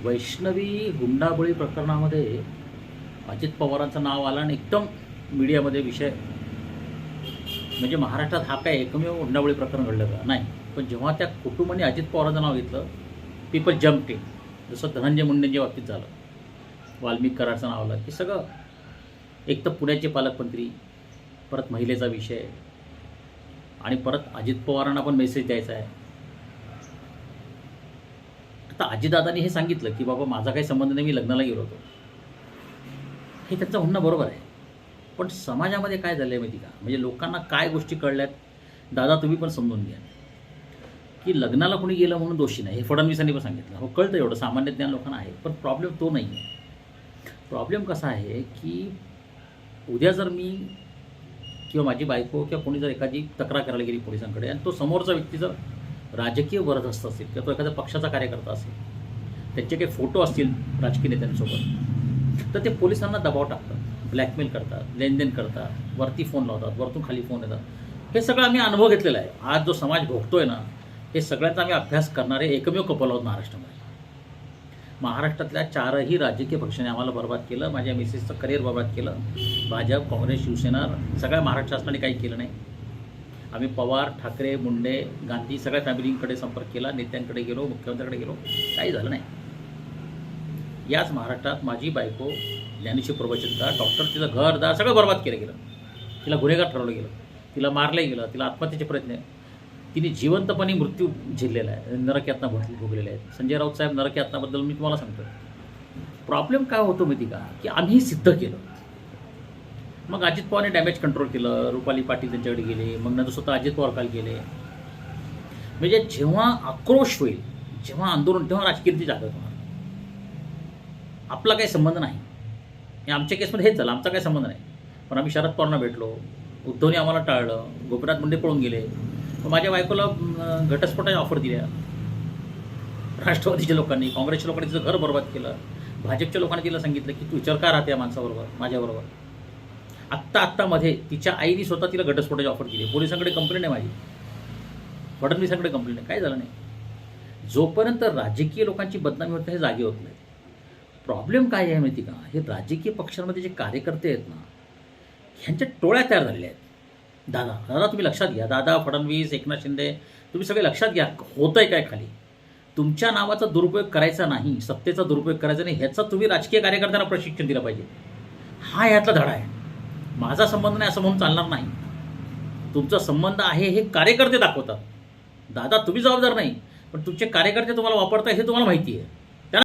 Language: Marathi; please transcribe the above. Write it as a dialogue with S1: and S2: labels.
S1: वैष्णवी हुंडाबळी प्रकरणामध्ये अजित पवारांचं नाव आलं आणि एकदम मीडियामध्ये विषय, म्हणजे महाराष्ट्रात हा काय एकमेव हुंडाबळी प्रकरण घडलं का? नाही. पण जेव्हा त्या कुटुंबाने अजित पवारांचं नाव घेतलं, पीपल जम्प इन. जसं धनंजय मुंडेंच्या बाबतीत झालं, वाल्मिक कराडचं नाव आलं की सगळं. एक तर पुण्याचे पालकमंत्री, परत महिलेचा विषय, आणि परत अजित पवारांना पण मेसेज द्यायचा आहे. आता अजितदादांनी हे सांगितलं की बाबा माझा काही संबंध नाही, मी लग्नाला गेलो होतो. हे त्यांचं म्हणणं बरोबर आहे. पण समाजामध्ये काय झालं आहे माहिती का? म्हणजे लोकांना काय गोष्टी कळल्यात, दादा तुम्ही पण समजून घ्या, की लग्नाला कोणी गेलं म्हणून दोषी नाही. हे फडणवीसांनी पण सांगितलं. हो, कळतं, एवढं सामान्य ज्ञान लोकांना आहे. पण प्रॉब्लेम तो नाही आहे. प्रॉब्लेम कसा आहे की उद्या जर मी किंवा माझी बायको किंवा कोणी जर एखादी तक्रार करायला गेली पोलिसांकडे, आणि तो समोरचा व्यक्ती जर राजकीय वरदहस्त असेल किंवा तो एखाद्या पक्षाचा कार्यकर्ता असेल, त्यांचे काही फोटो असतील राजकीय नेत्यांसोबत, तर ते पोलिसांना दबाव टाकतात, ब्लॅकमेल करतात, लेनदेन करतात, वरती फोन लावतात, वरतून खाली फोन येतात. हे सगळं आम्ही अनुभव घेतलेला आहे. आज जो समाज भोगतोय ना, हे सगळ्यांचा आम्ही अभ्यास करणारे एकमेव कपल आहोत महाराष्ट्रामध्ये. महाराष्ट्रातल्या 4ही राजकीय पक्षाने आम्हाला बर्बाद केलं. माझ्या मिसेसचं करिअर बर्बाद केलं. भाजप, काँग्रेस, शिवसेना, सगळ्या महाराष्ट्र शासनाने काही केलं नाही. आम्ही पवार, ठाकरे, मुंडे, गांधी सगळ्या फॅमिलींकडे संपर्क केला, नेत्यांकडे गेलो, मुख्यमंत्र्यांकडे गेलो, काही झालं नाही. याच महाराष्ट्रात माझी बायको ज्ञानेश्वर प्रवचनकार, डॉक्टर, तिचं घरदार सगळं बर्बाद केलं गेलं. तिला गुन्हेगार ठरवलं गेलं, तिला मारलं गेलं, तिला आत्महत्येचे प्रयत्न, तिने जिवंतपणे मृत्यू झेललेला आहे, नरकयातना भोगलेल्या आहेत. संजय राऊत साहेब नरकयातनाबद्दल मी तुम्हाला सांगतो. प्रॉब्लेम काय होतो माहिती का, की आम्ही सिद्ध केलं. मग अजित पवारने डॅमेज कंट्रोल केलं, रुपाली पाटील त्यांच्याकडे गेले, मग नंतर स्वतः अजित पवार काल गेले. म्हणजे जेव्हा आक्रोश होईल, जेव्हा आंदोलन, तेव्हा राजकीय जागृत होणार. आपला काही संबंध नाही. हे आमच्या केसमध्ये हेच झालं, आमचा काही संबंध नाही. पण आम्ही शरद पवारांना भेटलो, उद्धवने आम्हाला टाळलं, गोपीनाथ मुंडे पळून गेले. माझ्या बायकोला घटस्फोटाची ऑफर दिल्या राष्ट्रवादीच्या लोकांनी, काँग्रेसच्या लोकांनी तिचं घर बर्बाद केलं. भाजपच्या लोकांनी तिला सांगितलं की तू विचार का राहते या माणसाबरोबर, माझ्याबरोबर. आत्तामध्ये तिच्या आईने स्वतः तिला घटस्फोटाची ऑफर केली. पोलिसांकडे कंप्लेंट आहे माझी, फडणवीसांकडे कंप्लेंट आहे. काय झालं नाही. जोपर्यंत राजकीय लोकांची बदनामी होते, हे जागे होत नाही. प्रॉब्लेम काय आहे माहिती का, हे राजकीय पक्षांमध्ये जे कार्यकर्ते आहेत ना, ह्यांच्या टोळ्या तयार झालेल्या आहेत. दादा तुम्ही लक्षात घ्या, दादा, फडणवीस, एकनाथ शिंदे, तुम्ही सगळे लक्षात घ्या, होतंय काय खाली. तुमच्या नावाचा दुरुपयोग करायचा नाही, सत्तेचा दुरुपयोग करायचा नाही, ह्याचा तुम्ही राजकीय कार्यकर्त्यांना प्रशिक्षण दिलं पाहिजे. हा ह्यातला धडा आहे. माझा संबंध नाही असं म्हणून चालणार नाही. तुमचा संबंध आहे हे कार्यकर्ते दाखवतात. दादा तुम्ही जबाबदार नाही, पण तुमचे कार्यकर्ते तुम्हाला वापरताय हे तुम्हाला माहिती आहे.